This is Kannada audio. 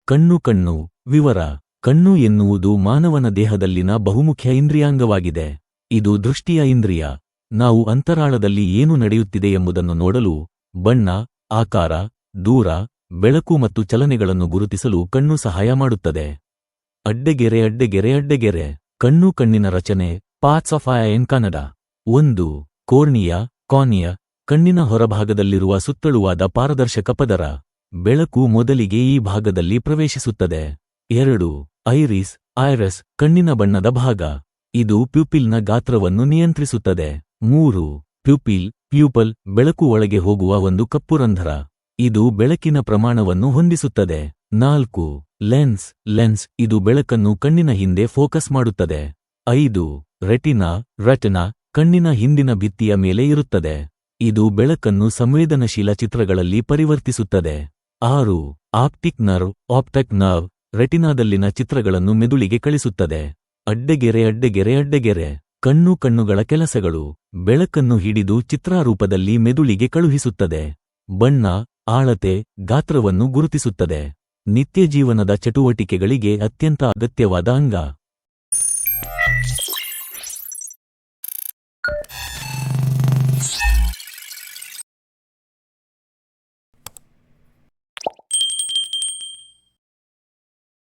ಕಣ್ಣು ವಿವರ. ಕಣ್ಣು ಎನ್ನುವುದು ಮಾನವನ ದೇಹದಲ್ಲಿನ ಬಹುಮುಖ್ಯ ಇಂದ್ರಿಯಾಂಗವಾಗಿದೆ. ಇದು ದೃಷ್ಟಿಯ ಇಂದ್ರಿಯ. ನಾವು ಅಂತರಾಳದಲ್ಲಿ ಏನು ನಡೆಯುತ್ತಿದೆ ಎಂಬುದನ್ನು ನೋಡಲು, ಬಣ್ಣ, ಆಕಾರ, ದೂರ, ಬೆಳಕು ಮತ್ತು ಚಲನೆಗಳನ್ನು ಗುರುತಿಸಲು ಕಣ್ಣು ಸಹಾಯ ಮಾಡುತ್ತದೆ. ಅಡ್ಡೆಗೆರೆ. ಕಣ್ಣಿನ ರಚನೆ. Parts of I in Kannada. 1. Cornea. ಕಣ್ಣಿನ ಹೊರಭಾಗದಲ್ಲಿರುವ ಸುತ್ತಳುವಾದ ಪಾರದರ್ಶಕ ಪದರ. ಬೆಳಕು ಮೊದಲಿಗೆ ಈ ಭಾಗದಲ್ಲಿ ಪ್ರವೇಶಿಸುತ್ತದೆ. 2. ಐರಿಸ್. ಕಣ್ಣಿನ ಬಣ್ಣದ ಭಾಗ. ಇದು ಪ್ಯೂಪಿಲ್ನ ಗಾತ್ರವನ್ನು ನಿಯಂತ್ರಿಸುತ್ತದೆ. 3. ಪ್ಯೂಪಲ್. ಬೆಳಕು ಒಳಗೆ ಹೋಗುವ ಒಂದು ಕಪ್ಪು ರಂಧ್ರ. ಇದು ಬೆಳಕಿನ ಪ್ರಮಾಣವನ್ನು ಹೊಂದಿಸುತ್ತದೆ. 4. ಲೆನ್ಸ್. ಇದು ಬೆಳಕನ್ನು ಕಣ್ಣಿನ ಹಿಂದೆ ಫೋಕಸ್ ಮಾಡುತ್ತದೆ. 5. ರೆಟಿನಾ. ಕಣ್ಣಿನ ಹಿಂದಿನ ಭಿತ್ತಿಯ ಮೇಲೆ ಇರುತ್ತದೆ. ಇದು ಬೆಳಕನ್ನು ಸಂವೇದನಶೀಲ ಚಿತ್ರಗಳಲ್ಲಿ ಪರಿವರ್ತಿಸುತ್ತದೆ. 6. Optic nerve. ರೆಟಿನಾದಲ್ಲಿನ ಚಿತ್ರಗಳನ್ನು ಮೆದುಳಿಗೆ ಕಳಿಸುತ್ತದೆ. ಅಡ್ಡೆಗೆರೆ. ಕಣ್ಣುಗಳ ಕೆಲಸಗಳು. ಬೆಳಕನ್ನು ಹಿಡಿದು ಚಿತ್ರಾರೂಪದಲ್ಲಿ ಮೆದುಳಿಗೆ ಕಳುಹಿಸುತ್ತದೆ. ಬಣ್ಣ, ಆಳತೆ, ಗಾತ್ರವನ್ನು ಗುರುತಿಸುತ್ತದೆ. ನಿತ್ಯ ಜೀವನದ ಚಟುವಟಿಕೆಗಳಿಗೆ ಅತ್ಯಂತ ಅಗತ್ಯವಾದ ಅಂಗ.